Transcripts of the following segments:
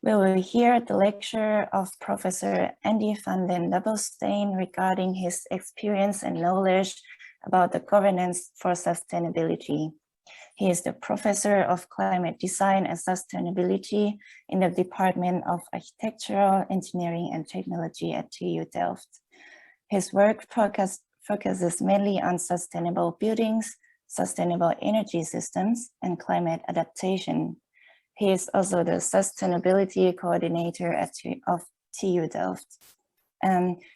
We will hear the lecture of Professor Andy van den Dobbelsteen regarding his experience and knowledge about the governance for sustainability. He is the Professor of Climate Design and Sustainability in the Department of Architectural Engineering and Technology at TU Delft. His work focuses mainly on sustainable buildings, sustainable energy systems, and climate adaptation. He is also the Sustainability Coordinator of TU Delft.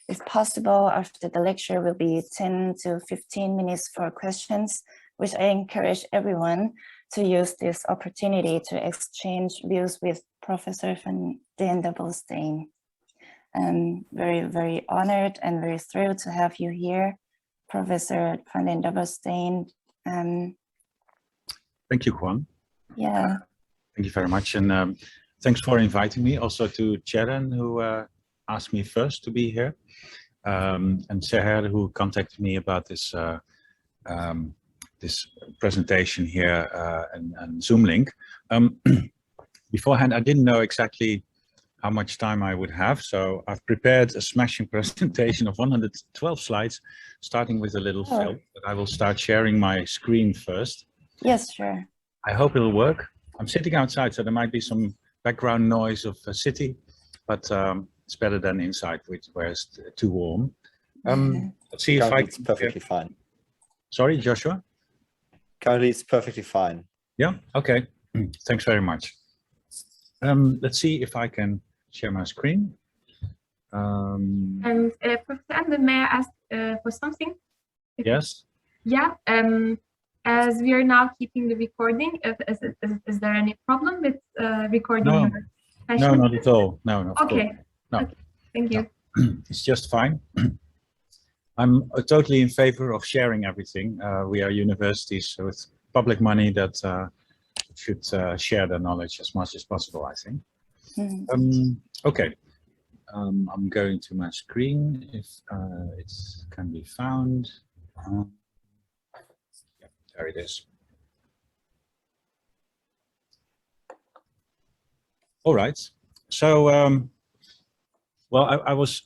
If possible, after the lecture will be 10 to 15 minutes for questions, which I encourage everyone to use this opportunity to exchange views with Professor van den Dobbelsteen. I'm very, very honored and very thrilled to have you here, Professor van den Dobbelsteen. Thank you, Juan. Yeah. Thank you very much. And thanks for inviting me. Also to Sharon, who asked me first to be here. And Seher, who contacted me about this this presentation here and Zoom link. Beforehand, I didn't know exactly how much time I would have, so I've prepared a smashing presentation of 112 slides, starting with a little film. But I will start sharing my screen first. Yes, sure. I hope it'll work. I'm sitting outside, so there might be some background noise of a city, but it's better than inside, where it's too warm. Let's see if it's perfectly fine. Sorry, Joshua? Currently, it's perfectly fine. Yeah, okay. Thanks very much. Let's see if I can share my screen. Professor Ende, may I ask for something? Yes. Yeah. As we are now keeping the recording, is there any problem with recording? No, no, not at all. No, no. Okay. No. Okay. Thank you. No. It's just fine. I'm totally in favor of sharing everything. We are universities with public money that should share their knowledge as much as possible, I think. Okay. I'm going to my screen if it can be found. Yeah, there it is. All right. So, well, I was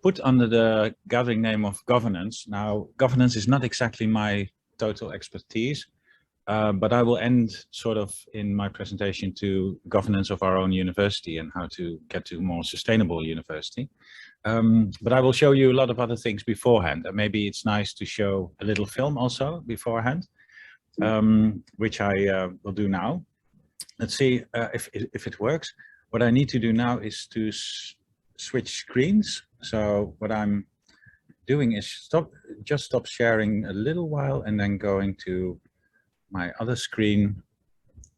put under the gathering name of governance. Now, governance is not exactly my total expertise, but I will end sort of in my presentation to governance of our own university and how to get to a more sustainable university. But I will show you a lot of other things beforehand, and maybe it's nice to show a little film also beforehand, which I will do now. Let's see if it works. What I need to do now is to switch screens. So what I'm doing is just stop sharing a little while and then going to my other screen.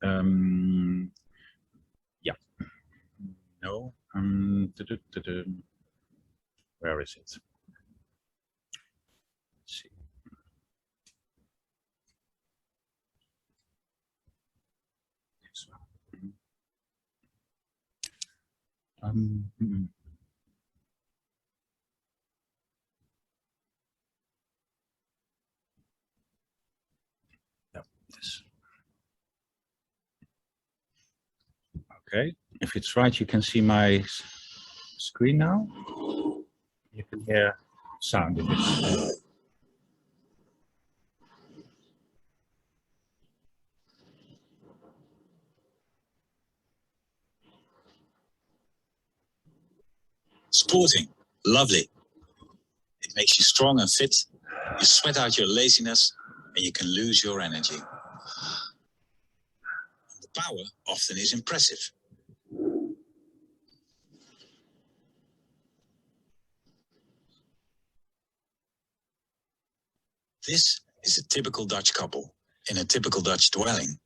Yeah. No. Where is it? Let's see. This one. This. Okay, if it's right, you can see my screen now. You can hear sound in it. Sporting, lovely. It makes you strong and fit. You sweat out your laziness and you can lose your energy. The power often is impressive. This is a typical Dutch couple in a typical Dutch dwelling.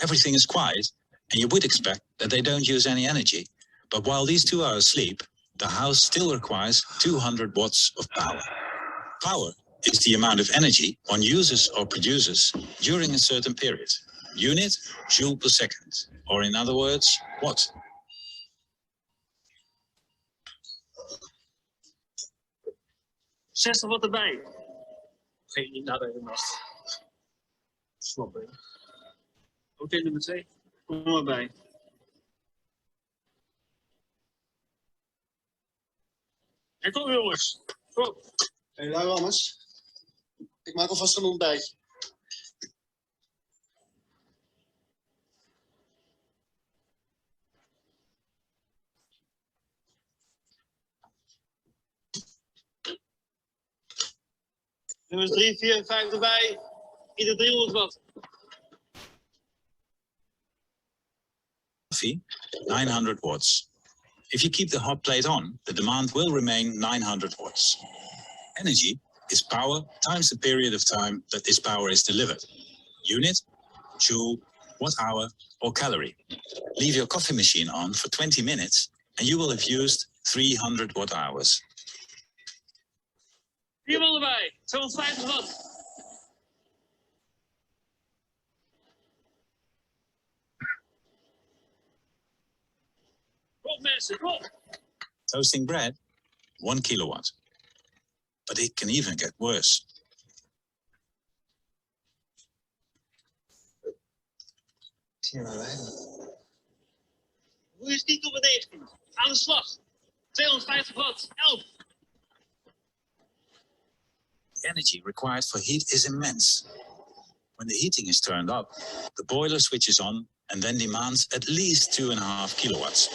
Everything is quiet and you would expect that they don't use any energy. But while these two are asleep, the house still requires 200 watts of power. Power is the amount of energy one uses or produces during a certain period. Unit, joule per second. Or in other words, watt. Zes wat erbij. Geen niet nadenken was. Snap ik. Oké, nummer 2. Kom maar bij. En kom jongens. Kom. Hé, lui Rammers. Ik maak alvast een ontbijtje. Nummers 3, 4 en 5 erbij. Ieder 300 watt. Coffee, 900 watts. If you keep the hot plate on, the demand will remain 900 watts. Energy is power times the period of time that this power is delivered. Unit, joule, watt hour, or calorie. Leave your coffee machine on for 20 minutes and you will have used 300 watt hours. 4 man erbij. 250 watt. Kom mensen, kom. Toasting bread, 1 kilowatt. But it can even get worse. Hoe is niet op het 19? Aan de slag. 250 watt. 11. The energy required for heat is immense. When the heating is turned up, the boiler switches on and then demands at least 2.5 kilowatts.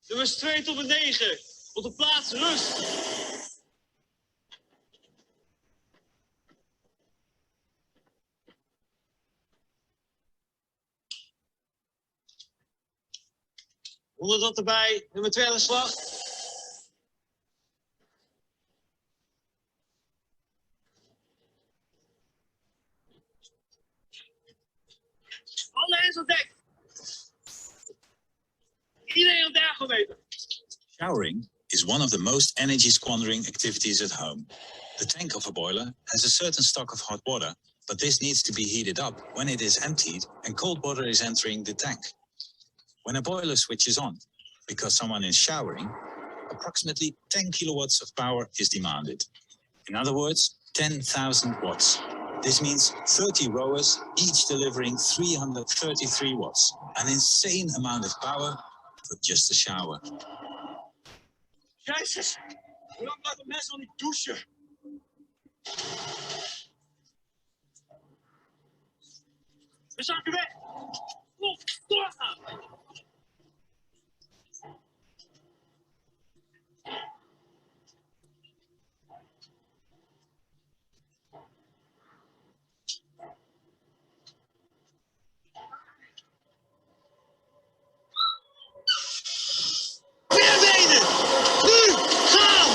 Nummers 2 tot en 9. Op de plaats rust. Onder dat erbij. Nummer 2 aan de slag. Alle hands op dek. Iedereen op de ergometer. Showering is one of the most energy squandering activities at home. The tank of a boiler has a certain stock of hot water, but this needs to be heated up when it is emptied and cold water is entering the tank. When a boiler switches on, because someone is showering, approximately 10 kilowatts of power is demanded. In other words, 10,000 watts. This means 30 rowers, each delivering 333 watts, an insane amount of power for just a shower. Jezus, hoe lang blijven mensen al niet douchen? We zakken weg. Kom, doorgaan. Benen! Nu! Gaan!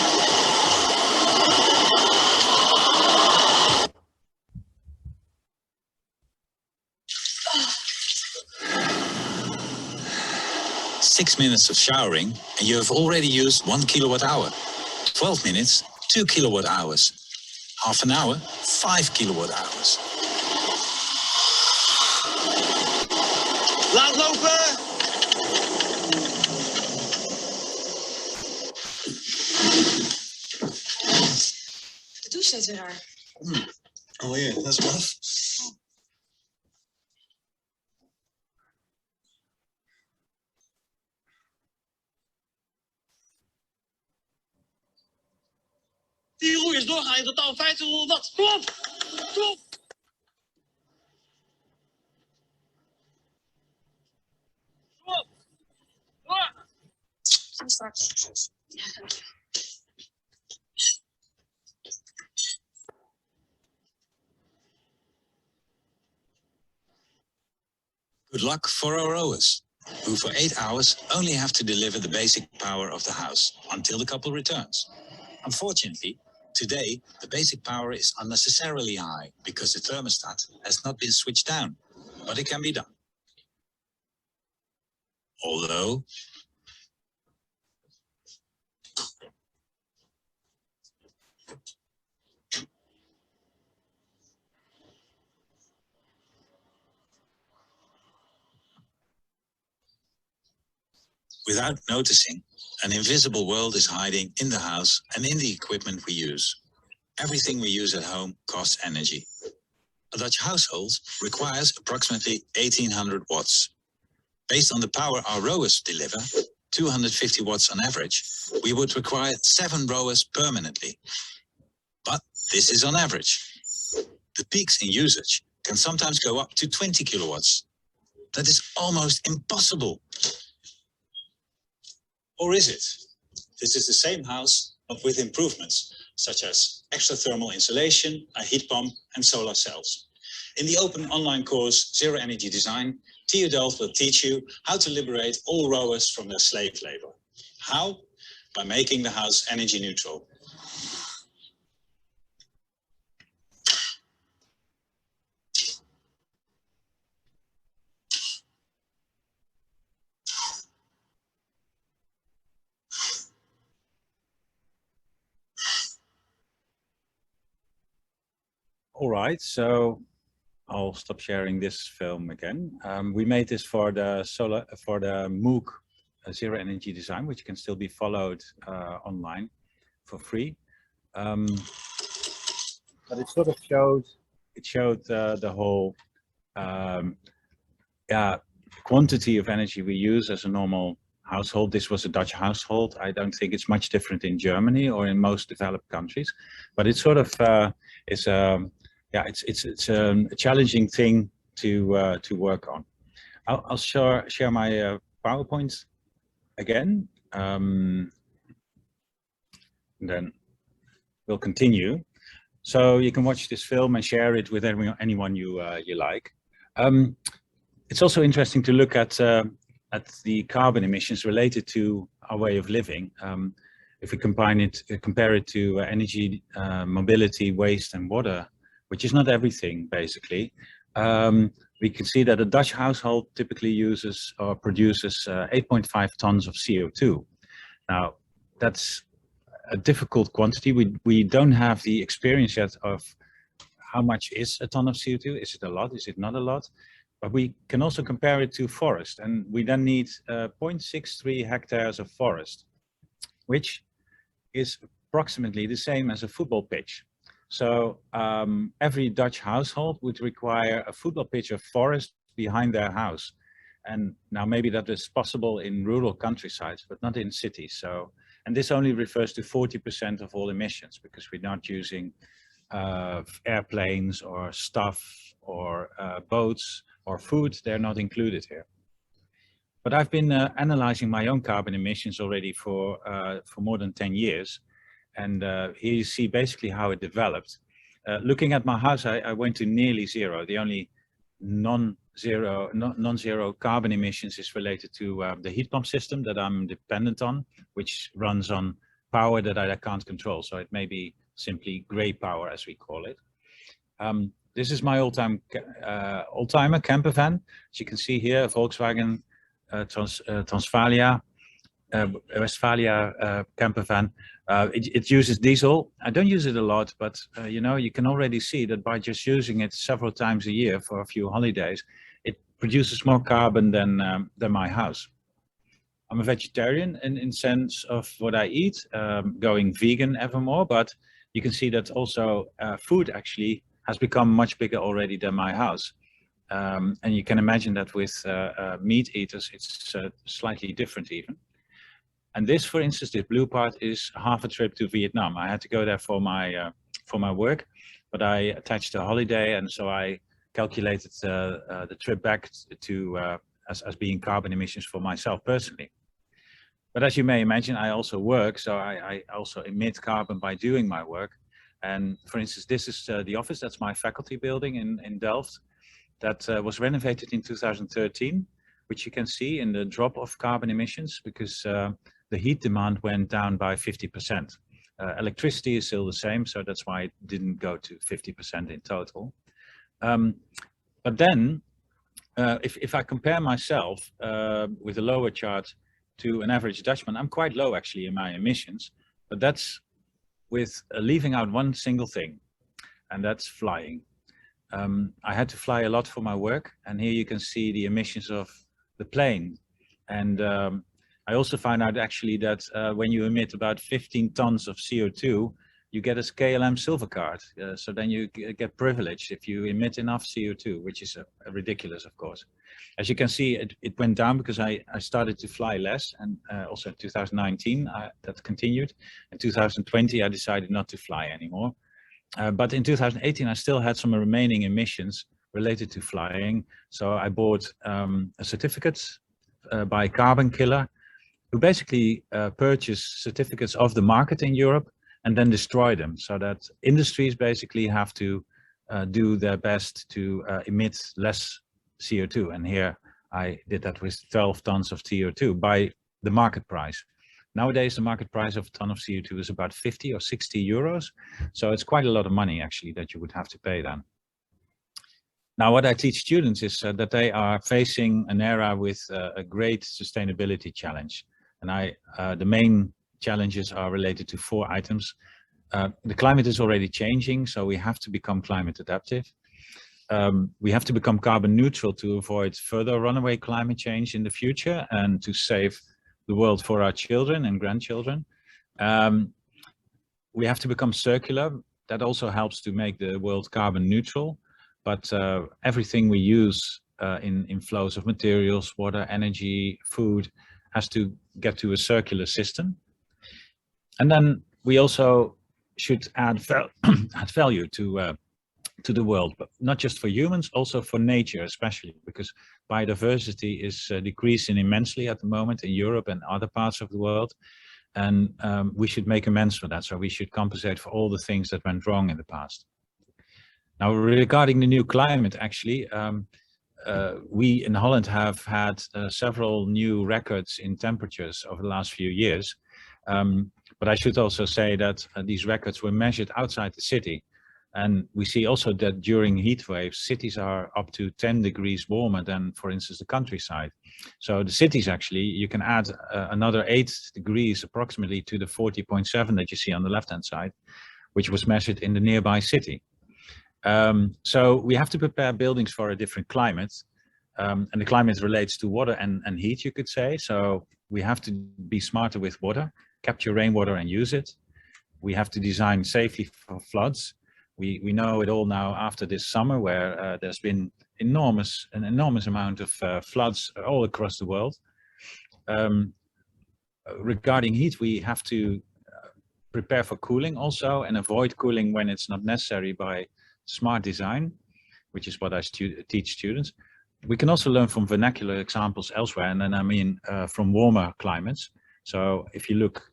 Six minutes of showering and you have already used 1 kilowatt hour. 12 minutes, 2 kilowatt hours. Half an hour, 5 kilowatt hours. Laat lopen! De douche staat weer raar. Oh yeah, that's rough. Die roeiers doorgaan in totaal 1500 watt. Kom op! Kom op! Kom op! Door! Tot straks. Ja, dank je. Good luck for our rowers, who for 8 hours only have to deliver the basic power of the house until the couple returns. Unfortunately, today the basic power is unnecessarily high because the thermostat has not been switched down, but it can be done. Although Without noticing, an invisible world is hiding in the house and in the equipment we use. Everything we use at home costs energy. A Dutch household requires approximately 1800 watts. Based on the power our rowers deliver, 250 watts on average, we would require 7 rowers permanently. But this is on average. The peaks in usage can sometimes go up to 20 kilowatts. That is almost impossible. Or is it? This is the same house, but with improvements, such as extra thermal insulation, a heat pump, and solar cells. In the open online course, Zero Energy Design, TU Delft will teach you how to liberate all rowers from their slave labor. How? By making the house energy neutral. All right, so I'll stop sharing this film again. We made this for the MOOC Zero Energy Design, which can still be followed online for free. But it sort of showed the whole quantity of energy we use as a normal household. This was a Dutch household. I don't think it's much different in Germany or in most developed countries, but it sort of is it's a challenging thing to work on. I'll share my PowerPoint again, and then we'll continue. So you can watch this film and share it with anyone you like. It's also interesting to look at the carbon emissions related to our way of living. If we compare it to energy, mobility, waste, and water, which is not everything, basically, we can see that a Dutch household typically uses or produces 8.5 tons of CO2. Now, that's a difficult quantity. We don't have the experience yet of how much is a ton of CO2. Is it a lot? Is it not a lot? But we can also compare it to forest, and we then need 0.63 hectares of forest, which is approximately the same as a football pitch. So every Dutch household would require a football pitch of forest behind their house. And now maybe that is possible in rural countrysides, but not in cities. So, and this only refers to 40% of all emissions, because we're not using airplanes or stuff or boats or food. They're not included here. But I've been analyzing my own carbon emissions already for more than 10 years. And here you see basically how it developed. Looking at my house, I went to nearly zero. The only non-zero carbon emissions is related to the heat pump system that I'm dependent on, which runs on power that I can't control. So it may be simply gray power, as we call it. This is my old-timer camper van. As you can see here, a Volkswagen Westfalia camper van. It uses diesel. I don't use it a lot, but you know, you can already see that by just using it several times a year for a few holidays, it produces more carbon than my house. I'm a vegetarian in sense of what I eat, going vegan ever more, but you can see that also food actually has become much bigger already than my house. And you can imagine that with meat eaters, it's slightly different even. And this, for instance, this blue part is half a trip to Vietnam. I had to go there for my work, but I attached a holiday, and so I calculated the trip back to as being carbon emissions for myself personally. But as you may imagine, I also work, so I also emit carbon by doing my work. And for instance, this is the office. That's my faculty building in Delft. That was renovated in 2013, which you can see in the drop of carbon emissions, because the heat demand went down by 50%. Electricity is still the same, so that's why it didn't go to 50% in total. But then, if I compare myself with a lower chart to an average Dutchman, I'm quite low actually in my emissions, but that's with leaving out one single thing, and that's flying. I had to fly a lot for my work, and here you can see the emissions of the plane. And I also found out actually that when you emit about 15 tons of CO2, you get a KLM silver card. So then you get privileged if you emit enough CO2, which is ridiculous, of course. As you can see, it went down because I started to fly less, and also in 2019 that continued. In 2020, I decided not to fly anymore. But in 2018, I still had some remaining emissions related to flying. So I bought a certificate by Carbon Killer, who basically purchase certificates of the market in Europe and then destroy them, so that industries basically have to do their best to emit less CO2. And here I did that with 12 tons of CO2 by the market price. Nowadays, the market price of a ton of CO2 is about 50 or 60 euros. So it's quite a lot of money actually that you would have to pay then. Now, what I teach students is that they are facing an era with a great sustainability challenge. And the main challenges are related to 4 items. The climate is already changing, so we have to become climate adaptive. We have to become carbon neutral to avoid further runaway climate change in the future and to save the world for our children and grandchildren. We have to become circular. That also helps to make the world carbon neutral. But everything we use in flows of materials, water, energy, food, has to get to a circular system. And then we also should add value to the world, but not just for humans, also for nature, especially because biodiversity is decreasing immensely at the moment in Europe and other parts of the world. And we should make amends for that. So we should compensate for all the things that went wrong in the past. Now, regarding the new climate, actually, we in Holland have had several new records in temperatures over the last few years. But I should also say that these records were measured outside the city. And we see also that during heat waves, cities are up to 10 degrees warmer than, for instance, the countryside. So the cities actually, you can add another 8 degrees approximately to the 40.7 that you see on the left-hand side, which was measured in the nearby city. So we have to prepare buildings for a different climate. And the climate relates to water and heat, you could say. So we have to be smarter with water, capture rainwater and use it. We have to design safely for floods. We know it all now after this summer, where there's been an enormous amount of floods all across the world. Regarding heat, we have to prepare for cooling also and avoid cooling when it's not necessary by smart design, which is what I teach students. We can also learn from vernacular examples elsewhere, and then I mean from warmer climates. So if you look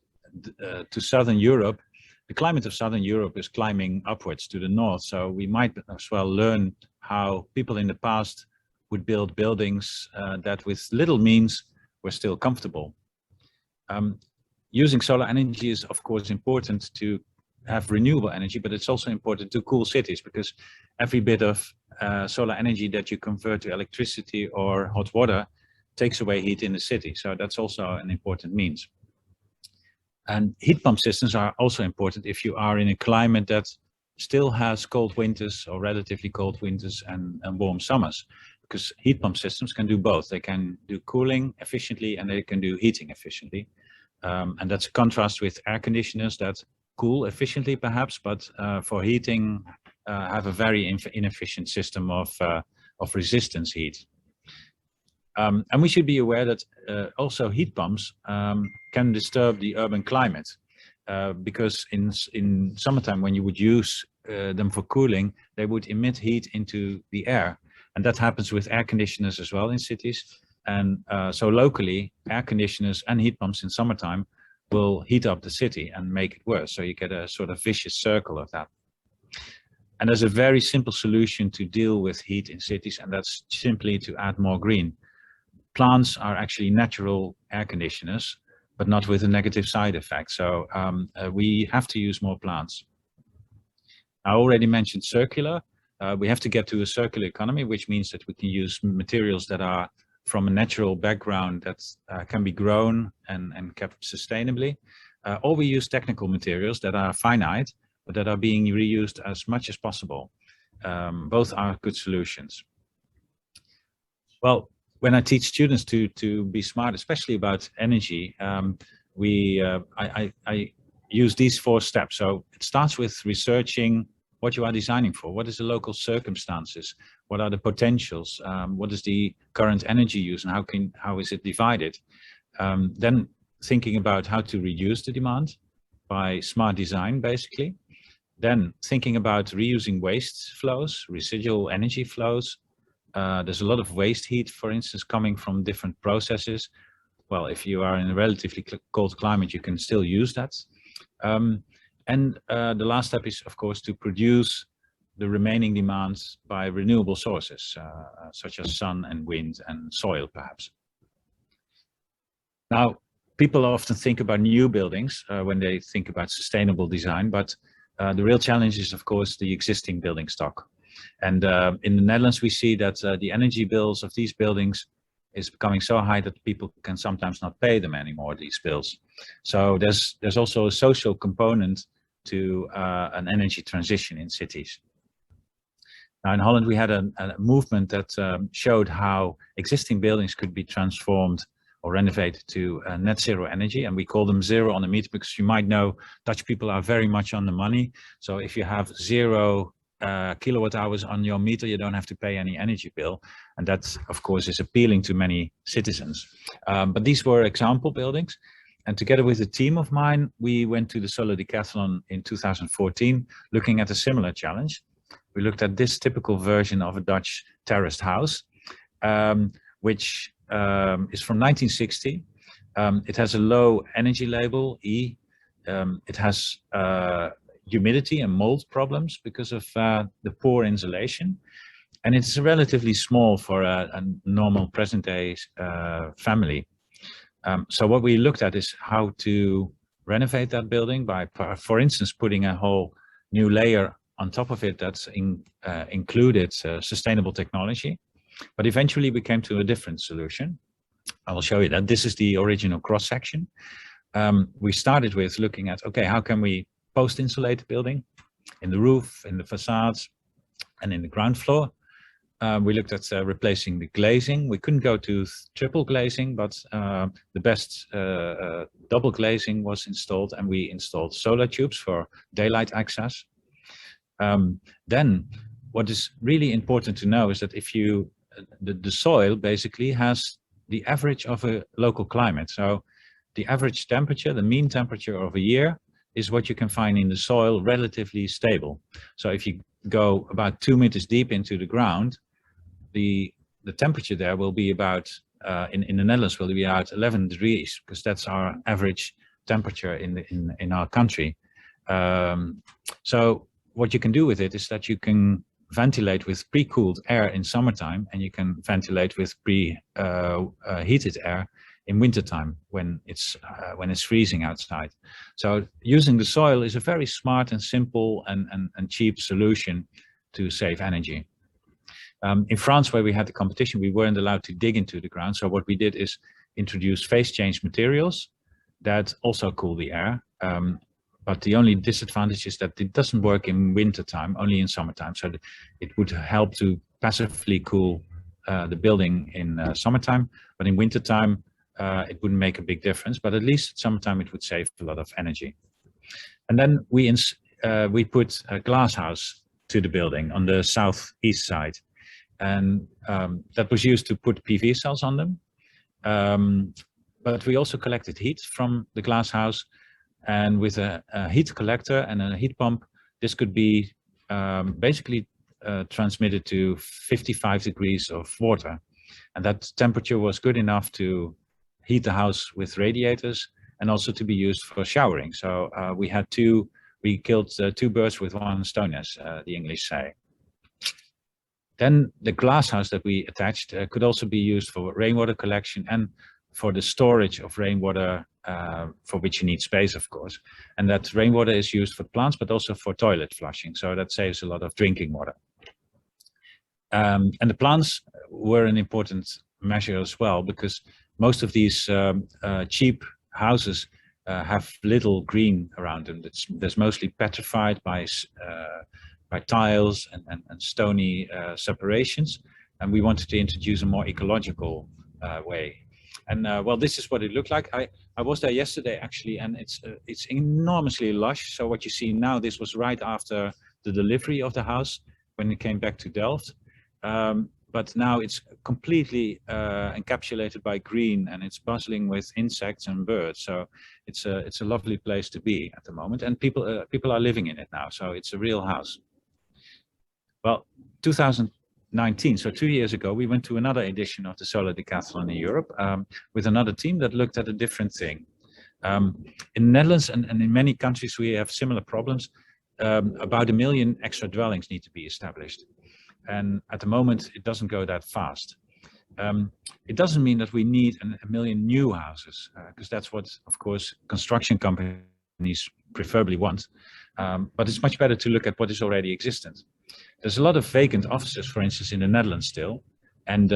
to Southern Europe, the climate of Southern Europe is climbing upwards to the north. So we might as well learn how people in the past would build buildings that with little means were still comfortable. Using solar energy is of course important to have renewable energy, but it's also important to cool cities, because every bit of solar energy that you convert to electricity or hot water takes away heat in the city. So that's also an important means. And heat pump systems are also important if you are in a climate that still has cold winters or relatively cold winters and warm summers, because heat pump systems can do both. They can do cooling efficiently and they can do heating efficiently. And that's a contrast with air conditioners that cool efficiently perhaps, but for heating have a very inefficient system of resistance heat. And we should be aware that also heat pumps can disturb the urban climate, because in summertime when you would use them for cooling, they would emit heat into the air. And that happens with air conditioners as well in cities. And so locally, air conditioners and heat pumps in summertime will heat up the city and make it worse. So you get a sort of vicious circle of that. And there's a very simple solution to deal with heat in cities, and that's simply to add more green. Plants are actually natural air conditioners, but not with a negative side effect. So we have to use more plants. I already mentioned circular. We have to get to a circular economy, which means that we can use materials that are from a natural background that can be grown and kept sustainably. Or we use technical materials that are finite, but that are being reused as much as possible. Both are good solutions. Well, when I teach students to be smart, especially about energy, I use these 4 steps. So it starts with researching what you are designing for. What is the local circumstances? What are the potentials? What is the current energy use, and how is it divided? Then thinking about how to reduce the demand by smart design, basically. Then thinking about reusing waste flows, residual energy flows. There's a lot of waste heat, for instance, coming from different processes. Well, if you are in a relatively cold climate, you can still use that. And the last step is, of course, to produce the remaining demands by renewable sources, such as sun and wind and soil, perhaps. Now, people often think about new buildings when they think about sustainable design, but the real challenge is, of course, the existing building stock. And in the Netherlands, we see that the energy bills of these buildings is becoming so high that people can sometimes not pay them anymore, these bills. So there's also a social component to an energy transition in cities. Now in Holland, we had a movement that showed how existing buildings could be transformed or renovated to net zero energy, and we call them zero on the meter, because you might know Dutch people are very much on the money. So if you have 0 kilowatt hours on your meter, you don't have to pay any energy bill, and that of course is appealing to many citizens. But these were example buildings, and together with a team of mine, we went to the Solar Decathlon in 2014 looking at a similar challenge. We looked at this typical version of a Dutch terraced house, which is from 1960. It has a low energy label, E. It has humidity and mold problems because of the poor insulation. And it's relatively small for a normal present day family. So what we looked at is how to renovate that building by, for instance, putting a whole new layer on top of it that's included sustainable technology. But eventually we came to a different solution. I will show you that. This is the original cross-section. We started with looking at, okay, how can we post-insulate the building in the roof, in the facades, and in the ground floor. We looked at replacing the glazing. We couldn't go to triple glazing, but the best double glazing was installed, and we installed solar tubes for daylight access. Then what is really important to know is that if you, the soil basically has the average of a local climate. So the average temperature, the mean temperature of a year, is what you can find in the soil, relatively stable. So if you go about 2 meters deep into the ground, the temperature there will be about, in the Netherlands, will be about 11 degrees, because that's our average temperature in our country. So what you can do with it is that you can ventilate with pre-cooled air in summertime, and you can ventilate with heated air in wintertime when it's freezing outside. So using the soil is a very smart and simple and cheap solution to save energy. In France, where we had the competition, we weren't allowed to dig into the ground. So what we did is introduce phase change materials that also cool the air. But the only disadvantage is that it doesn't work in wintertime, only in summertime. So it would help to passively cool the building in summertime, but in wintertime, it wouldn't make a big difference, but at least summertime it would save a lot of energy. And then we put a glass house to the building on the southeast side, and that was used to put PV cells on them. But we also collected heat from the glass house, and with a heat collector and a heat pump, this could be basically transmitted to 55 degrees of water, and that temperature was good enough to heat the house with radiators and also to be used for showering. So we killed 2 birds with 1 stone, as the English say. Then the glass house that we attached could also be used for rainwater collection and for the storage of rainwater, for which you need space, of course. And that rainwater is used for plants, but also for toilet flushing. So that saves a lot of drinking water. And the plants were an important measure as well, because most of these cheap houses have little green around them. There's mostly petrified by tiles and stony separations. and we wanted to introduce a more ecological way. And well, this is what it looked like. I was there yesterday actually, and it's enormously lush. So what you see now, this was right after the delivery of the house when it came back to Delft. But now it's completely encapsulated by green, and it's bustling with insects and birds. So it's a lovely place to be at the moment, and people are living in it now. So it's a real house. Well, 2019, so 2 years ago, we went to another edition of the Solar Decathlon in Europe with another team that looked at a different thing. In the Netherlands and in many countries, we have similar problems. About 1 million extra dwellings need to be established. And at the moment, it doesn't go that fast. It doesn't mean that we need 1 million new houses, because that's what, of course, construction companies preferably want. But it's much better to look at what is already existent. There's a lot of vacant offices, for instance, in the Netherlands still, and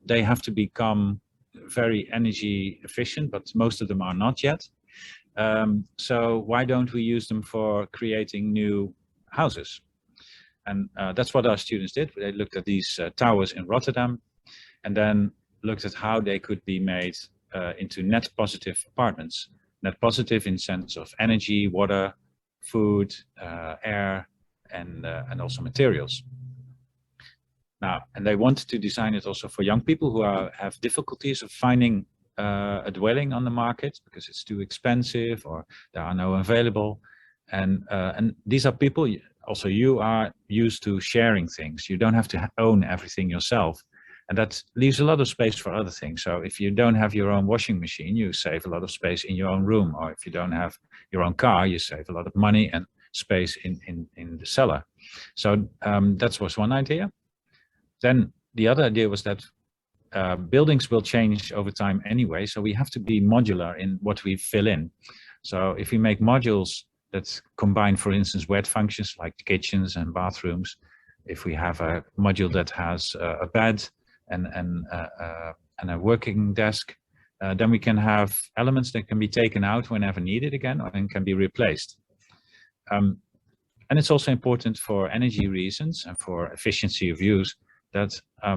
they have to become very energy efficient, but most of them are not yet. So why don't we use them for creating new houses? And that's what our students did. They looked at these towers in Rotterdam, and then looked at how they could be made into net positive apartments. Net positive in sense of energy, water, food, air, and also materials. Now, and they wanted to design it also for young people who have difficulties of finding a dwelling on the market because it's too expensive or there are no available. And these are people, also you are used to sharing things. You don't have to own everything yourself. And that leaves a lot of space for other things. So if you don't have your own washing machine, you save a lot of space in your own room. Or if you don't have your own car, you save a lot of money and space in the cellar. So that was one idea. Then the other idea was that buildings will change over time anyway. So we have to be modular in what we fill in. So if we make modules that combine, for instance, wet functions like kitchens and bathrooms, if we have a module that has a bed and a working desk, then we can have elements that can be taken out whenever needed again and can be replaced. And it's also important for energy reasons and for efficiency of use that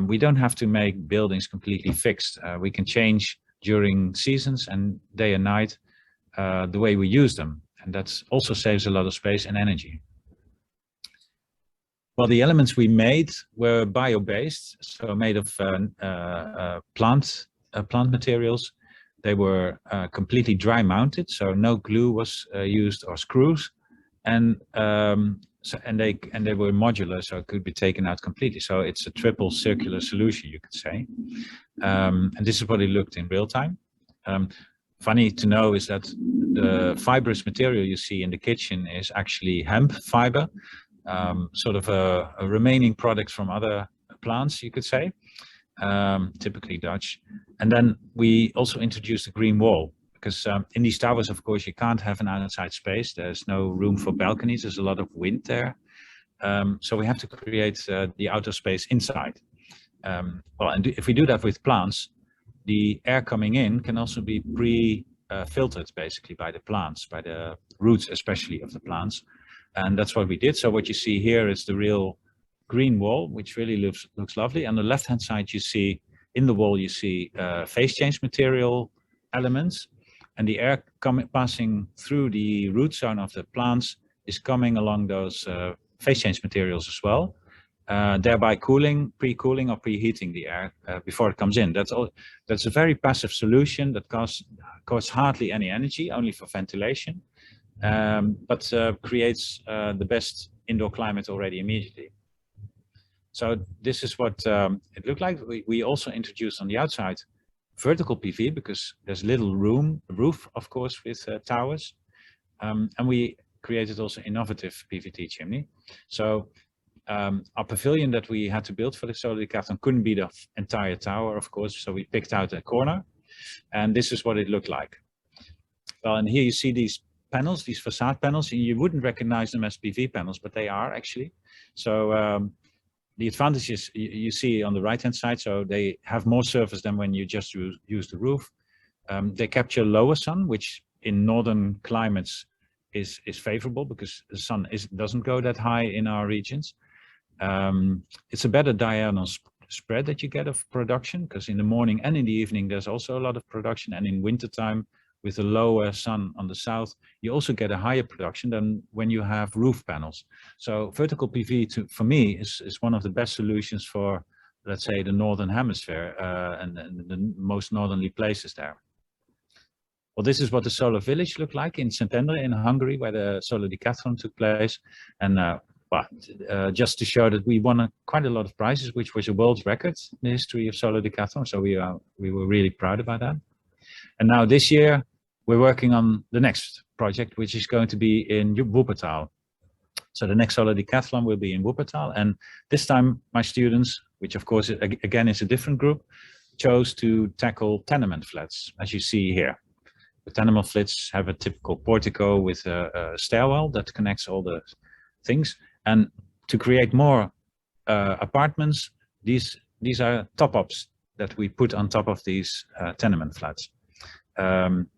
we don't have to make buildings completely fixed. We can change during seasons and day and night the way we use them. And that also saves a lot of space and energy. Well, the elements we made were bio-based, so made of plant materials. They were completely dry mounted, so no glue was used or screws, and they were modular, so it could be taken out completely. So it's a triple circular solution, you could say. And this is what it looked in real time. Funny to know is that the fibrous material you see in the kitchen is actually hemp fiber. Sort of a remaining product from other plants, you could say, typically Dutch. And then we also introduced a green wall because in these towers, of course, you can't have an outside space. There's no room for balconies. There's a lot of wind there. So we have to create the outer space inside. Well, and if we do that with plants, the air coming in can also be pre-filtered basically by the plants, by the roots especially of the plants. And that's what we did. So what you see here is the real green wall, which really looks lovely. On the left-hand side, you see in the wall, you see phase change material elements, and the air passing through the root zone of the plants is coming along those phase change materials as well, thereby pre-cooling or preheating the air before it comes in. That's a very passive solution that costs hardly any energy, only for ventilation. But creates the best indoor climate already immediately. So this is what it looked like. We also introduced on the outside vertical PV because there's little roof, of course, with towers. And we created also innovative PVT chimney. So our pavilion that we had to build for the Solar Decathlon couldn't be the entire tower, of course. So we picked out a corner, and this is what it looked like. Well, and here you see these panels, these facade panels, and you wouldn't recognize them as PV panels, but they are actually. So the advantages you see on the right-hand side, so they have more surface than when you just use the roof. They capture lower sun, which in northern climates is favorable because the sun doesn't go that high in our regions. It's a better diurnal spread that you get of production, because in the morning and in the evening there's also a lot of production, and in wintertime with the lower sun on the south you also get a higher production than when you have roof panels. So vertical PV for me is one of the best solutions for, let's say, the northern hemisphere and the most northerly places there. Well, this is what the solar village looked like in Szentendre in Hungary, where the solar decathlon took place. And just to show that we won quite a lot of prizes, which was a world record in the history of solar decathlon. So we were really proud about that. And now this year, we're working on the next project, which is going to be in Wuppertal. So the next solar decathlon will be in Wuppertal. And this time my students, which of course, again, is a different group, chose to tackle tenement flats, as you see here. The tenement flats have a typical portico with a stairwell that connects all the things. And to create more apartments, these are top-ups that we put on top of these tenement flats. And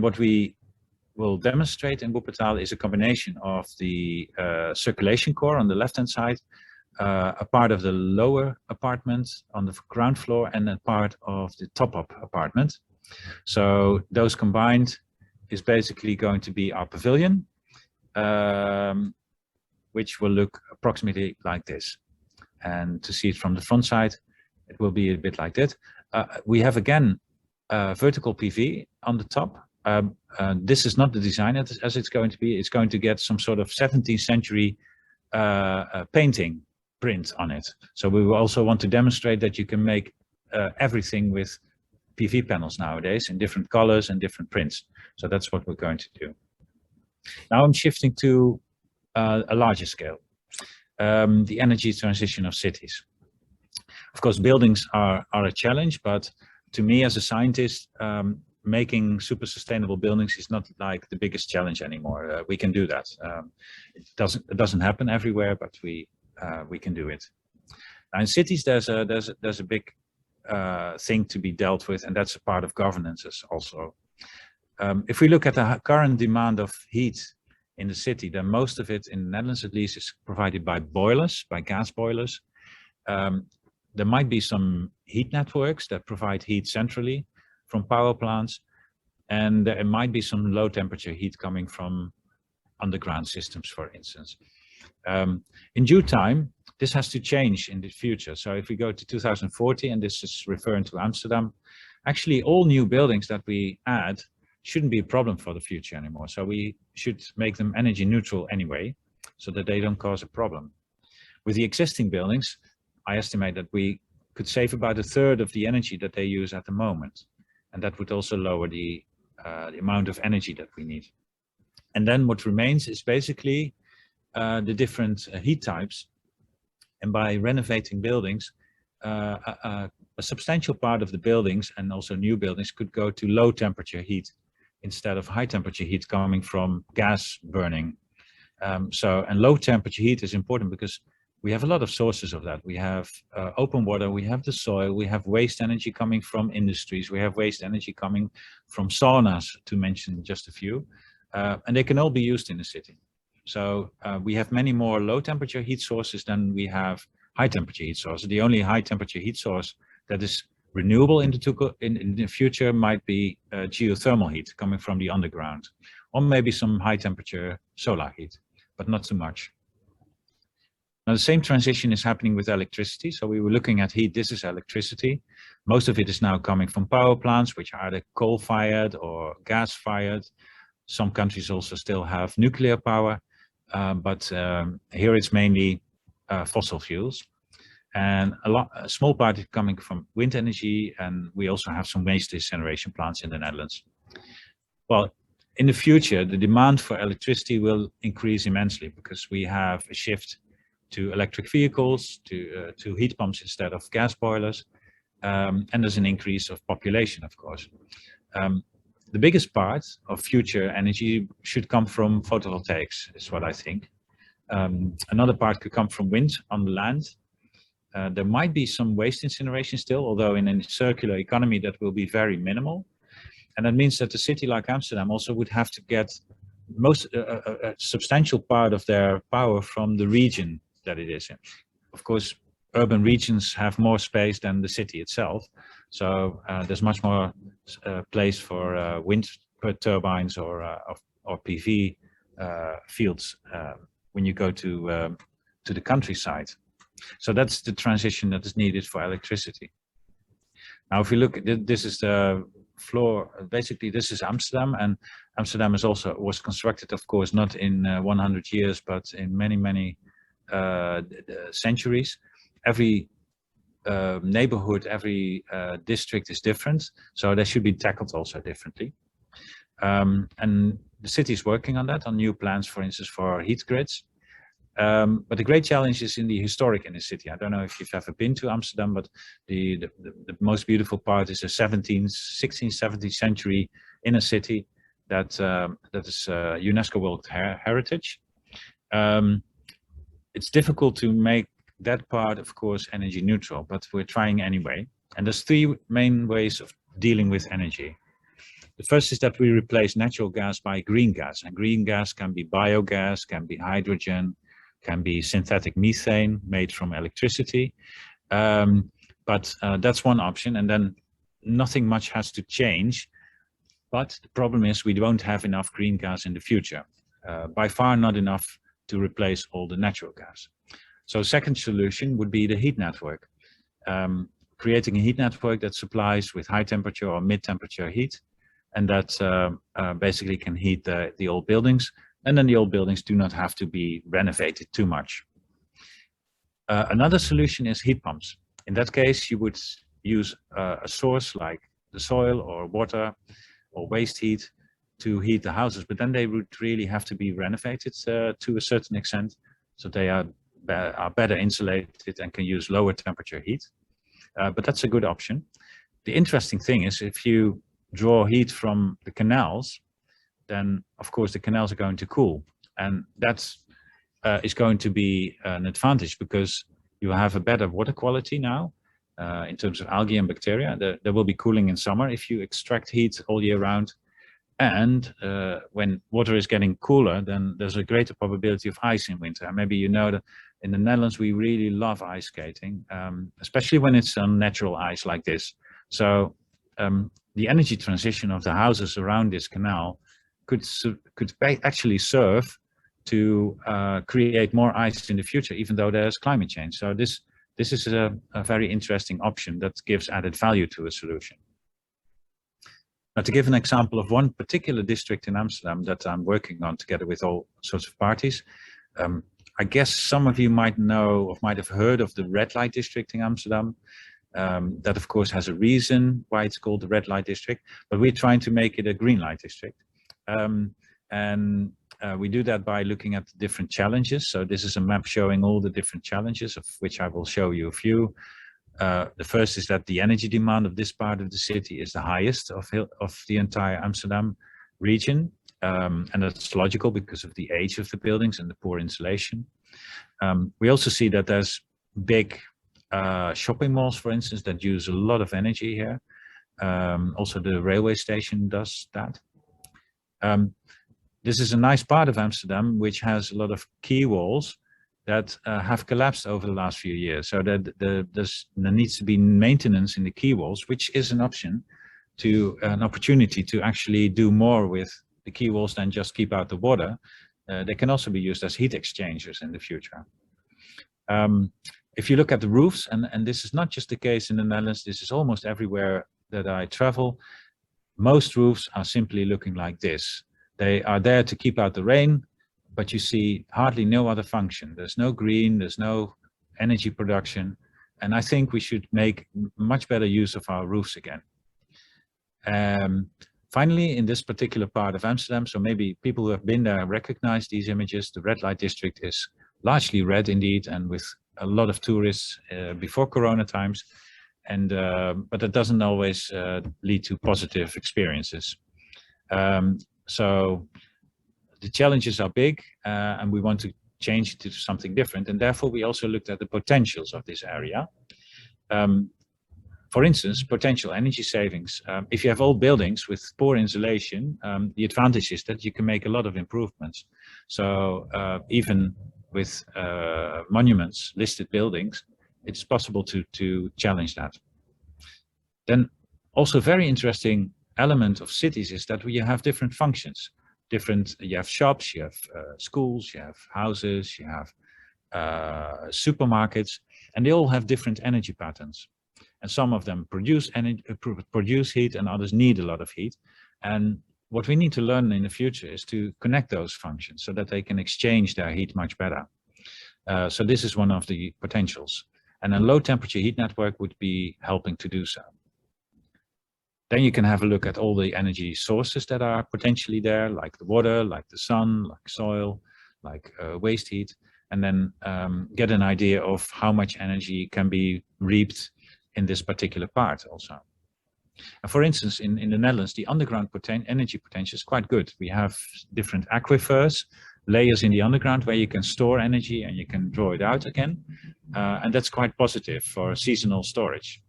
what we will demonstrate in Wuppertal is a combination of the circulation core on the left-hand side, a part of the lower apartment on the ground floor, and a part of the top-up apartment. So those combined is basically going to be our pavilion, which will look approximately like this. And to see it from the front side, it will be a bit like that. We have again vertical PV on the top. This is not the design as it's going to be. It's going to get some sort of 17th century painting print on it. So we will also want to demonstrate that you can make everything with PV panels nowadays in different colors and different prints. So that's what we're going to do. Now I'm shifting to a larger scale, the energy transition of cities. Of course, buildings are a challenge, but to me as a scientist, making super sustainable buildings is not like the biggest challenge anymore. We can do that. It doesn't happen everywhere, but we can do it. Now in cities, there's a big thing to be dealt with, and that's a part of governances also. If we look at the current demand of heat in the city, then most of it in the Netherlands at least is provided by boilers, by gas boilers. There might be some heat networks that provide heat centrally from power plants, and there might be some low temperature heat coming from underground systems, for instance. In due time, this has to change in the future. So if we go to 2040, and this is referring to Amsterdam, actually all new buildings that we add shouldn't be a problem for the future anymore. So we should make them energy neutral anyway, so that they don't cause a problem. With the existing buildings, I estimate that we could save about 1/3 of the energy that they use at the moment. And that would also lower the amount of energy that we need. And then what remains is basically the different heat types. And by renovating buildings, a substantial part of the buildings and also new buildings could go to low temperature heat instead of high temperature heat coming from gas burning. And low temperature heat is important because we have a lot of sources of that. We have open water, we have the soil, we have waste energy coming from industries, we have waste energy coming from saunas, to mention just a few, and they can all be used in the city. So we have many more low temperature heat sources than we have high temperature heat sources. The only high temperature heat source that is renewable in the future might be geothermal heat coming from the underground, or maybe some high temperature solar heat, but not too much. Now the same transition is happening with electricity. So we were looking at heat, this is electricity. Most of it is now coming from power plants, which are either coal-fired or gas-fired. Some countries also still have nuclear power, but here it's mainly fossil fuels. And a small part is coming from wind energy, and we also have some waste incineration plants in the Netherlands. Well, in the future, the demand for electricity will increase immensely because we have a shift to electric vehicles, to heat pumps instead of gas boilers, and there's an increase of population, of course. The biggest part of future energy should come from photovoltaics, is what I think. Another part could come from wind on the land. There might be some waste incineration still, although in a circular economy that will be very minimal. And that means that a city like Amsterdam also would have to get a substantial part of their power from the region that it is in. Of course, urban regions have more space than the city itself. So there's much more place for wind turbines or PV fields when you go to the countryside. So that's the transition that is needed for electricity. Now, if you look at this, is the floor. Basically, this is Amsterdam, and Amsterdam was constructed, of course, not in 100 years, but in many centuries. Every neighborhood, every district is different, so they should be tackled also differently. And the city is working on that, on new plans, for instance, for heat grids. But the great challenge is in the historic inner city. I don't know if you've ever been to Amsterdam, but the most beautiful part is a 16th, 17th century inner city that is UNESCO World Heritage. It's difficult to make that part, of course, energy neutral, but we're trying anyway. And there's three main ways of dealing with energy. The first is that we replace natural gas by green gas, and green gas can be biogas, can be hydrogen, can be synthetic methane made from electricity. But that's one option, and then nothing much has to change. But the problem is we won't have enough green gas in the future. By far not enough to replace all the natural gas. So second solution would be the heat network. Creating a heat network that supplies with high temperature or mid temperature heat, and that basically can heat the old buildings. And then the old buildings do not have to be renovated too much. Another solution is heat pumps. In that case, you would use a source like the soil or water or waste heat to heat the houses, but then they would really have to be renovated to a certain extent, so they are better insulated and can use lower temperature heat. But that's a good option. The interesting thing is, if you draw heat from the canals, then of course the canals are going to cool, and that is going to be an advantage because you have a better water quality now in terms of algae and bacteria. There will be cooling in summer if you extract heat all year round, and when water is getting cooler, then there's a greater probability of ice in winter. Maybe you know that in the Netherlands we really love ice skating, especially when it's on natural ice like this. So the energy transition of the houses around this canal could actually serve to create more ice in the future, even though there's climate change. So this is a very interesting option that gives added value to a solution. Now, to give an example of one particular district in Amsterdam that I'm working on together with all sorts of parties, I guess some of you might know or might have heard of the red light district in Amsterdam. That of course has a reason why it's called the red light district, but we're trying to make it a green light district. We do that by looking at the different challenges. So this is a map showing all the different challenges, of which I will show you a few. The first is that the energy demand of this part of the city is the highest of the entire Amsterdam region. And that's logical because of the age of the buildings and the poor insulation. We also see that there's big shopping malls, for instance, that use a lot of energy here. Also the railway station does that. This is a nice part of Amsterdam which has a lot of quay walls that have collapsed over the last few years. So that there needs to be maintenance in the quay walls, which is an opportunity to actually do more with the quay walls than just keep out the water. They can also be used as heat exchangers in the future. If you look at the roofs, and this is not just the case in the Netherlands, this is almost everywhere that I travel, most roofs are simply looking like this. They are there to keep out the rain, but you see hardly no other function. There's no green, there's no energy production, and I think we should make much better use of our roofs again. Finally, in this particular part of Amsterdam, so maybe people who have been there recognize these images, the red light district is largely red indeed, and with a lot of tourists before Corona times, and but that doesn't always lead to positive experiences. So the challenges are big, and we want to change it to something different, and therefore we also looked at the potentials of this area. For instance, potential energy savings. If you have old buildings with poor insulation, the advantage is that you can make a lot of improvements. So even with monuments, listed buildings, it's possible to challenge that. Then also very interesting element of cities is that we have different functions. You have shops, you have schools, you have houses, you have supermarkets, and they all have different energy patterns. And some of them produce heat, and others need a lot of heat. And what we need to learn in the future is to connect those functions so that they can exchange their heat much better. So this is one of the potentials. And a low temperature heat network would be helping to do so. Then you can have a look at all the energy sources that are potentially there, like the water, like the sun, like soil, like waste heat, and then get an idea of how much energy can be reaped in this particular part also. And for instance, in the Netherlands, the underground energy potential is quite good. We have different aquifers, layers in the underground where you can store energy and you can draw it out again. And that's quite positive for seasonal storage.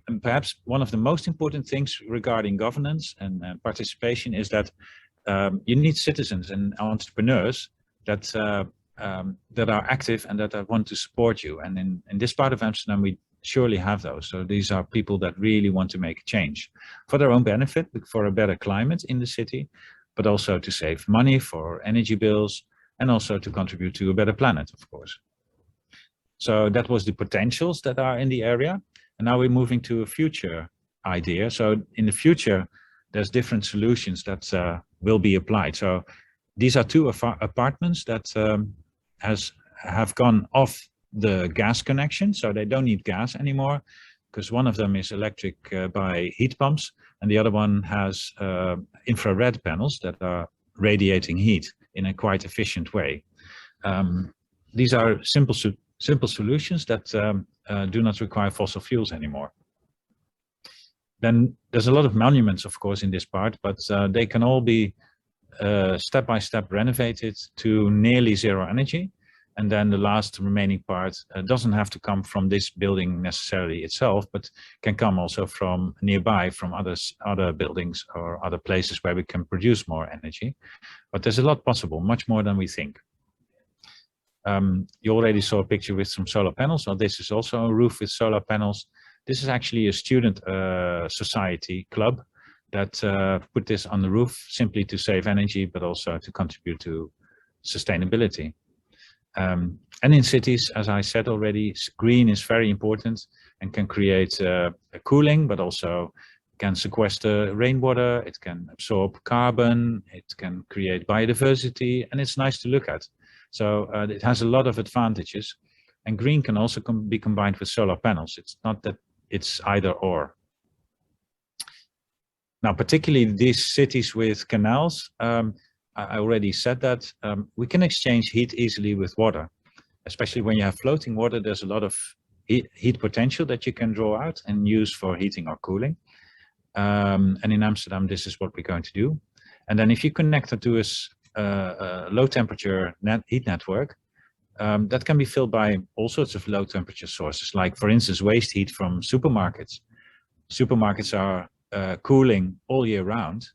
And perhaps one of the most important things regarding governance and participation is that you need citizens and entrepreneurs that are active and that want to support you. And in this part of Amsterdam, we surely have those. So these are people that really want to make a change for their own benefit, for a better climate in the city, but also to save money for energy bills and also to contribute to a better planet, of course. So that was the potentials that are in the area. And now we're moving to a future idea. So in the future, there's different solutions that will be applied. So these are two apartments that have gone off the gas connection. So they don't need gas anymore because one of them is electric by heat pumps and the other one has infrared panels that are radiating heat in a quite efficient way. These are simple solutions that do not require fossil fuels anymore. Then there's a lot of monuments, of course, in this part, but they can all be step by step renovated to nearly zero energy. And then the last remaining part doesn't have to come from this building necessarily itself, but can come also from nearby, from other buildings or other places where we can produce more energy. But there's a lot possible, much more than we think. You already saw a picture with some solar panels. Well, this is also a roof with solar panels. This is actually a student society club that put this on the roof simply to save energy, but also to contribute to sustainability. And in cities, as I said already, green is very important and can create a cooling, but also can sequester rainwater, it can absorb carbon, it can create biodiversity, and it's nice to look at. So it has a lot of advantages, and green can also be combined with solar panels. It's not that it's either or. Now, particularly these cities with canals, I already said that we can exchange heat easily with water, especially when you have floating water. There's a lot of heat potential that you can draw out and use for heating or cooling. And in Amsterdam, this is what we're going to do. And then if you connect it to a low temperature heat network, that can be filled by all sorts of low temperature sources, like for instance, waste heat from supermarkets. Supermarkets are cooling all year round.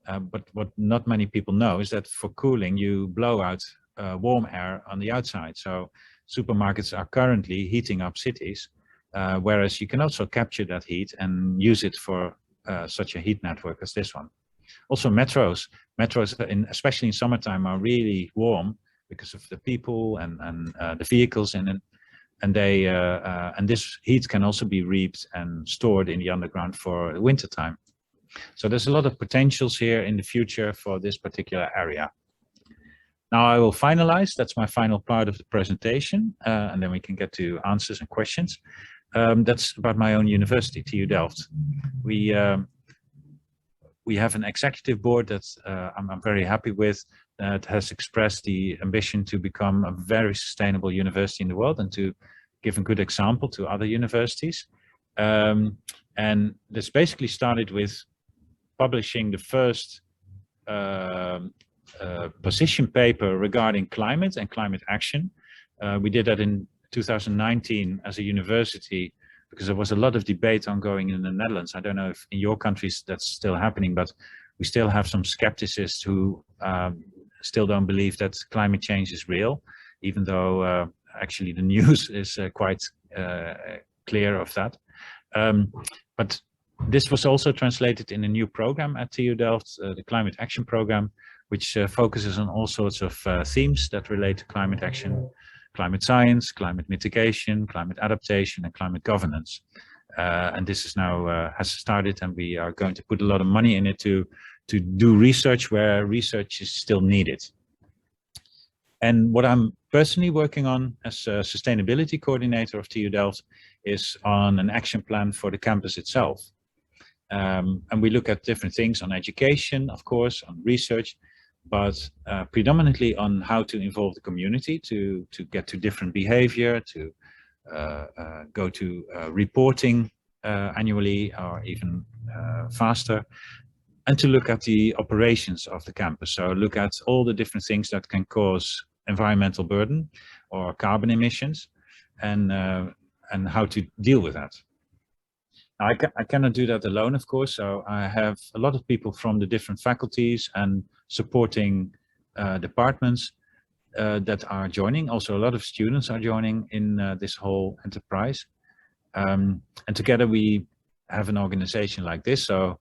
But what not many people know is that for cooling, you blow out warm air on the outside. So supermarkets are currently heating up cities, whereas you can also capture that heat and use it for such a heat network as this one. Also metros, especially in summertime, are really warm because of the people and the vehicles in it. And this heat can also be reaped and stored in the underground for the winter time. So there's a lot of potentials here in the future for this particular area. Now I will finalize. That's my final part of the presentation, and then we can get to answers and questions. That's about my own university, TU Delft. We have an executive board that I'm very happy with, that has expressed the ambition to become a very sustainable university in the world and to give a good example to other universities. And this basically started with publishing the first position paper regarding climate and climate action. We did that in 2019 as a university because there was a lot of debate ongoing in the Netherlands. I don't know if in your countries that's still happening, but we still have some skepticists who still don't believe that climate change is real, even though actually the news is quite clear of that. But this was also translated in a new program at TU Delft, the Climate Action Program, which focuses on all sorts of themes that relate to climate action, climate science, climate mitigation, climate adaptation, and climate governance. And this is now has started, and we are going to put a lot of money in it to do research where research is still needed. And what I'm personally working on as a sustainability coordinator of TU Delft is on an action plan for the campus itself. And we look at different things on education, of course, on research, but predominantly on how to involve the community to get to different behavior, to go to reporting annually or even faster, and to look at the operations of the campus. So look at all the different things that can cause environmental burden or carbon emissions, and how to deal with that. I cannot do that alone, of course, so I have a lot of people from the different faculties and supporting departments that are joining. Also, a lot of students are joining in this whole enterprise. And together we have an organization like this. So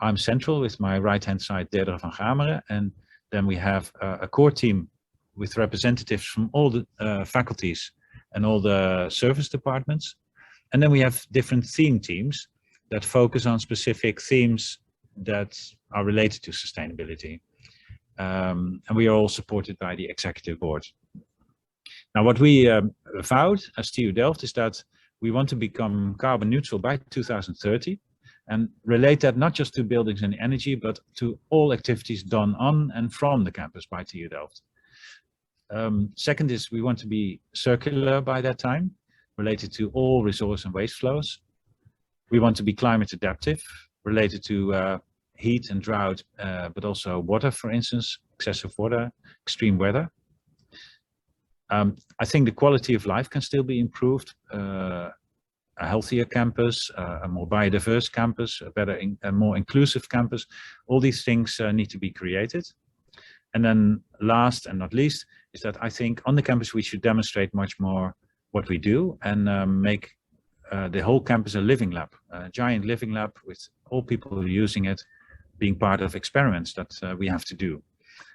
I'm central with my right-hand side, Deirdre van Gameren, and then we have a core team with representatives from all the faculties and all the service departments. And then we have different theme teams that focus on specific themes that are related to sustainability. And we are all supported by the executive board. Now, what we vowed as TU Delft is that we want to become carbon neutral by 2030 and relate that not just to buildings and energy, but to all activities done on and from the campus by TU Delft. Second is we want to be circular by that time, related to all resource and waste flows. We want to be climate adaptive, related to heat and drought, but also water, for instance, excessive water, extreme weather. I think the quality of life can still be improved. A healthier campus, a more biodiverse campus, a better, a more inclusive campus. All these things need to be created. And then last and not least is that I think on the campus we should demonstrate much more what we do and make the whole campus a living lab, a giant living lab with all people who are using it being part of experiments that we have to do.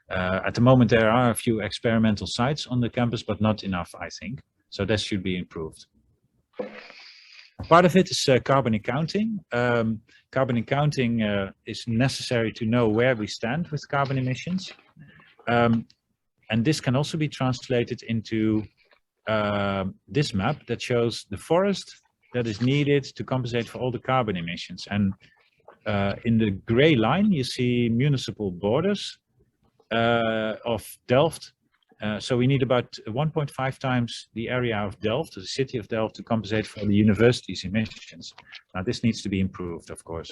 At the moment there are a few experimental sites on the campus, but not enough, I think. So that should be improved. Part of it is carbon accounting. Carbon accounting is necessary to know where we stand with carbon emissions. And this can also be translated into this map that shows the forest that is needed to compensate for all the carbon emissions. And in the gray line, you see municipal borders of Delft. So we need about 1.5 times the area of Delft, the city of Delft, to compensate for the university's emissions. Now this needs to be improved, of course.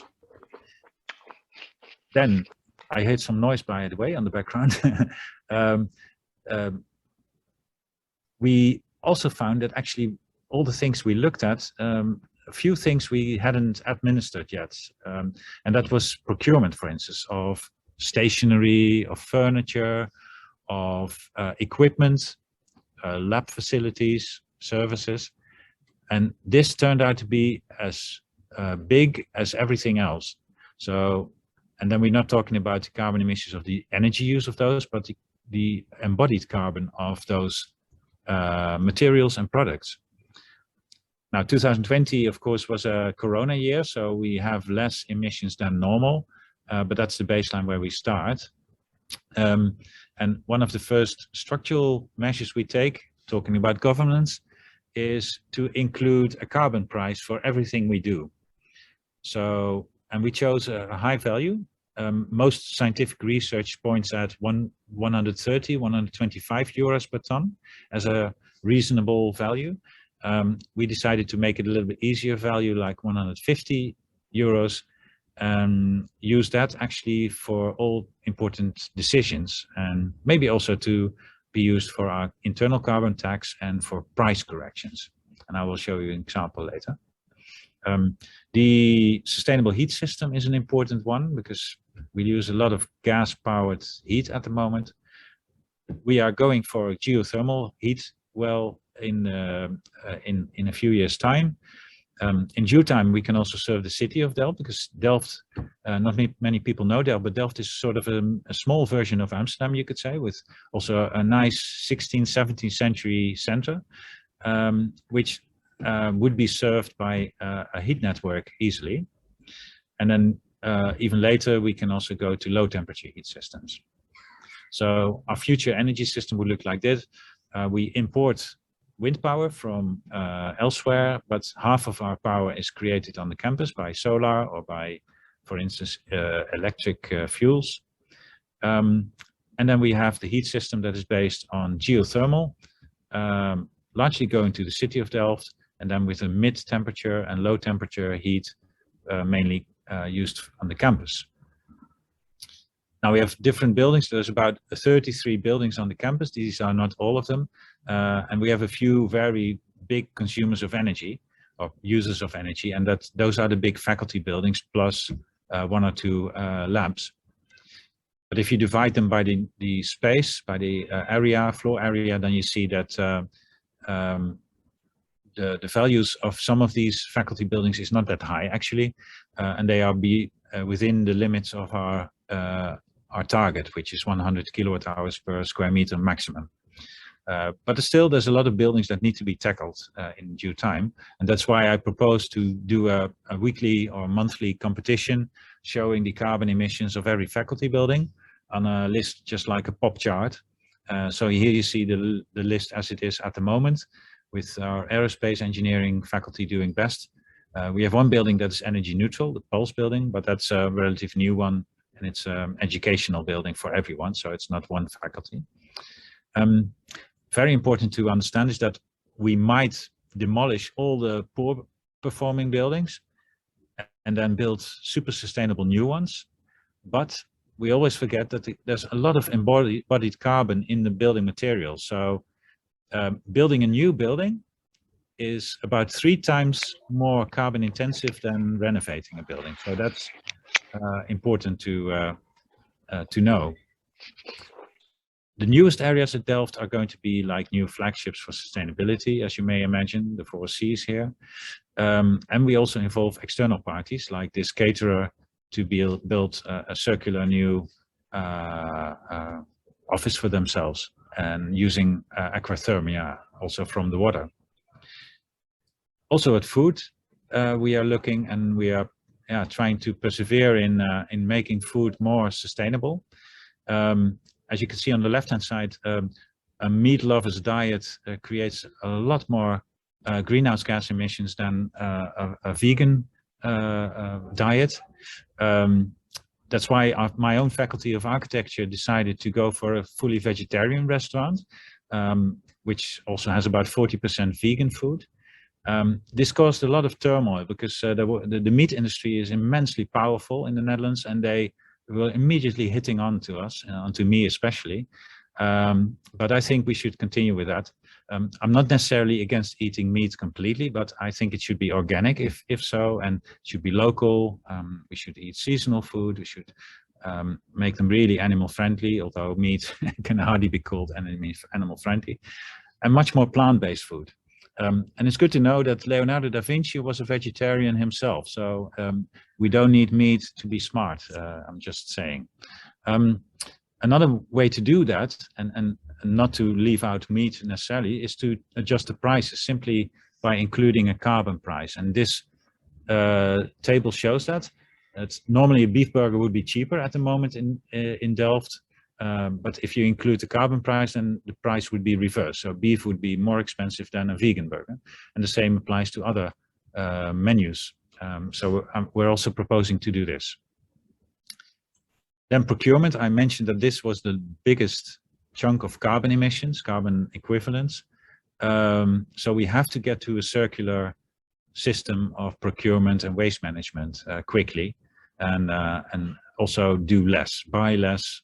Then I heard some noise, by the way, on the background. We also found that actually all the things we looked at, a few things we hadn't administered yet. And that was procurement, for instance, of stationery, of furniture, of equipment, lab facilities, services. And this turned out to be as big as everything else. So, and then we're not talking about the carbon emissions of the energy use of those, but the embodied carbon of those materials and products. Now, 2020, of course, was a Corona year, so we have less emissions than normal, but that's the baseline where we start. And one of the first structural measures we take, talking about governance, is to include a carbon price for everything we do. So, and we chose a high value. Most scientific research points at 130, 125 euros per ton as a reasonable value. We decided to make it a little bit easier value, like 150 euros, and use that actually for all important decisions, and maybe also to be used for our internal carbon tax and for price corrections. And I will show you an example later. The sustainable heat system is an important one because we use a lot of gas-powered heat at the moment. We are going for a geothermal heat well in a few years' time. In due time, we can also serve the city of Delft, because Delft, not many people know Delft, but Delft is sort of a small version of Amsterdam, you could say, with also a nice 16th, 17th century center, which would be served by a heat network easily. And then even later, we can also go to low temperature heat systems. So our future energy system would look like this. We import wind power from elsewhere, but half of our power is created on the campus by solar or by, for instance, electric fuels. And then we have the heat system that is based on geothermal, largely going to the city of Delft, and then with a mid-temperature and low-temperature heat mainly used on the campus. Now we have different buildings. There's about 33 buildings on the campus. These are not all of them. And we have a few very big consumers of energy or users of energy. And those are the big faculty buildings plus 1 or 2 labs. But if you divide them by the space, by the floor area, then you see that the values of some of these faculty buildings is not that high actually. And they are within the limits of our target, which is 100 kilowatt hours per square meter maximum. But still, there's a lot of buildings that need to be tackled in due time. And that's why I propose to do a weekly or monthly competition showing the carbon emissions of every faculty building on a list just like a pop chart. So here you see the list as it is at the moment, with our aerospace engineering faculty doing best. We have one building that is energy neutral, the Pulse building, but that's a relatively new one. And it's an educational building for everyone, so it's not one faculty. Very important to understand is that we might demolish all the poor performing buildings and then build super sustainable new ones. But we always forget that there's a lot of embodied carbon in the building materials. So building a new building is about 3 times more carbon intensive than renovating a building. So that's important to know. The newest areas at Delft are going to be like new flagships for sustainability, as you may imagine, the 4 C's here. And we also involve external parties like this caterer to build a circular new office for themselves and using aquathermia also from the water. Also at food, we are looking and we are trying to persevere in making food more sustainable. As you can see on the left-hand side, a meat lover's diet creates a lot more greenhouse gas emissions than a vegan diet. That's why my own faculty of architecture decided to go for a fully vegetarian restaurant, which also has about 40% vegan food. This caused a lot of turmoil because the meat industry is immensely powerful in the Netherlands, and they were immediately hitting on to us, onto me especially. But I think we should continue with that. I'm not necessarily against eating meat completely, but I think it should be organic if so, and it should be local. We should eat seasonal food. We should make them really animal friendly, although meat can hardly be called animal friendly, and much more plant-based food. And it's good to know that Leonardo da Vinci was a vegetarian himself, so we don't need meat to be smart, I'm just saying. Another way to do that, and not to leave out meat necessarily, is to adjust the prices simply by including a carbon price. And this table shows that. Normally a beef burger would be cheaper at the moment in Delft. But if you include the carbon price, then the price would be reversed. So beef would be more expensive than a vegan burger. And the same applies to other menus. So we're also proposing to do this. Then procurement, I mentioned that this was the biggest chunk of carbon emissions, carbon equivalents. So we have to get to a circular system of procurement and waste management quickly, and also do less, buy less,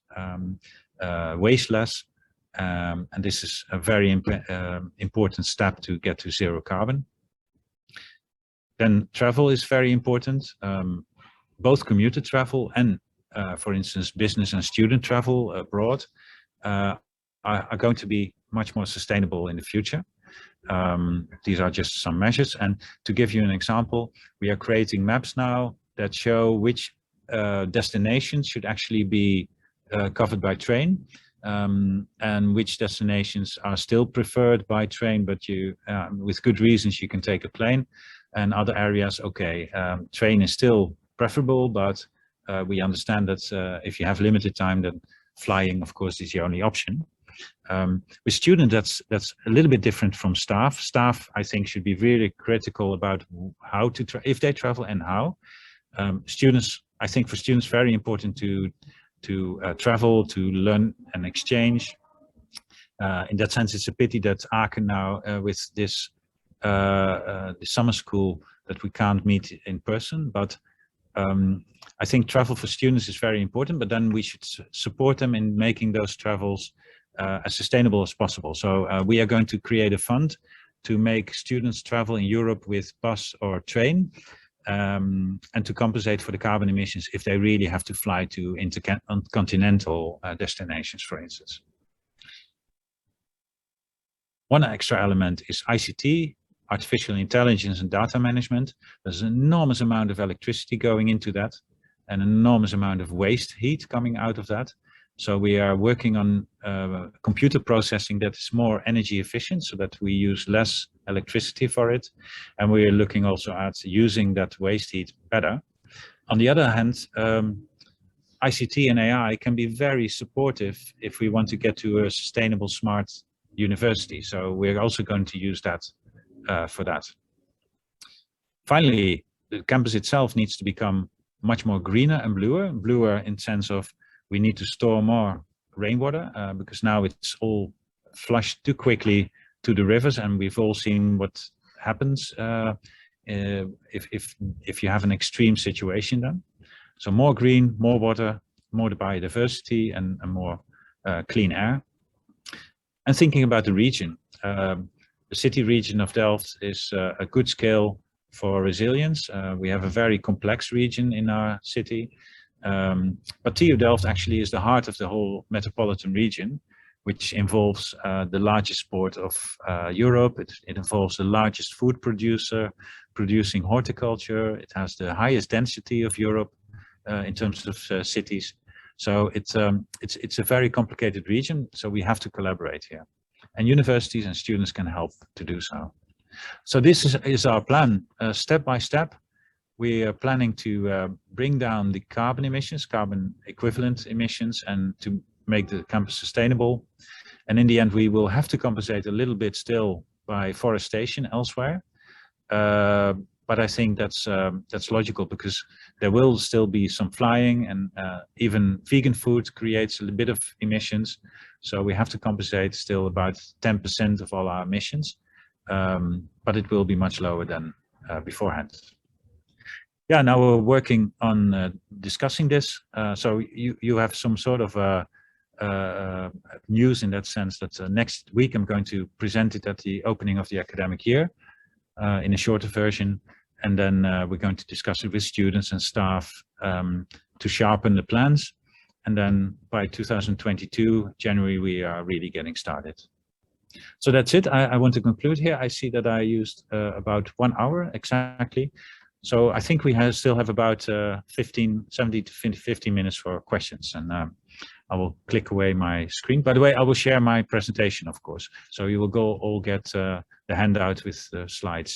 waste less. And this is a very important step to get to zero carbon. Then travel is very important, both commuter travel and for instance, business and student travel abroad are going to be much more sustainable in the future. These are just some measures. And to give you an example, we are creating maps now that show which destinations should actually be covered by train, and which destinations are still preferred by train, but you, with good reasons, you can take a plane. And other areas, okay, train is still preferable, but we understand that if you have limited time, then flying, of course, is the only option. With students, that's a little bit different from staff. Staff, I think, should be really critical about how to if they travel and how. Students, I think, for students, very important to travel, to learn and exchange. In that sense, it's a pity that Aachen now, with this the summer school, that we can't meet in person. But I think travel for students is very important, but then we should support them in making those travels as sustainable as possible. So we are going to create a fund to make students travel in Europe with bus or train, and to compensate for the carbon emissions if they really have to fly to intercontinental destinations, for instance. One extra element is ICT, artificial intelligence and data management. There's an enormous amount of electricity going into that, an enormous amount of waste heat coming out of that. So we are working on computer processing that is more energy efficient, so that we use less electricity for it. And we are looking also at using that waste heat better. On the other hand, ICT and AI can be very supportive if we want to get to a sustainable, smart university. So we're also going to use that for that. Finally, the campus itself needs to become much more greener and bluer. Bluer in sense of we need to store more rainwater, because now it's all flushed too quickly to the rivers, and we've all seen what happens if you have an extreme situation then. So more green, more water, more biodiversity, and more clean air. And thinking about the region, the city region of Delft is a good scale for resilience. We have a very complex region in our city. But TU Delft actually is the heart of the whole metropolitan region, which involves the largest port of Europe. It involves the largest food producer producing horticulture. It has the highest density of Europe in terms of cities. So it's a very complicated region. So we have to collaborate here, and universities and students can help to do so. So this is our plan, step by step. We are planning to bring down the carbon emissions, carbon equivalent emissions, and to make the campus sustainable. And in the end, we will have to compensate a little bit still by forestation elsewhere. But I think that's logical, because there will still be some flying, and even vegan food creates a little bit of emissions. So we have to compensate still about 10% of all our emissions, but it will be much lower than beforehand. Yeah, now we're working on discussing this. So you have some sort of news in that sense that next week I'm going to present it at the opening of the academic year in a shorter version. And then we're going to discuss it with students and staff to sharpen the plans. And then by 2022, January, we are really getting started. So that's it. I want to conclude here. I see that I used about 1 hour exactly. So I think we still have about 70 to 15 minutes for questions. And I will click away my screen. By the way, I will share my presentation, of course. So you will all get the handout with the slides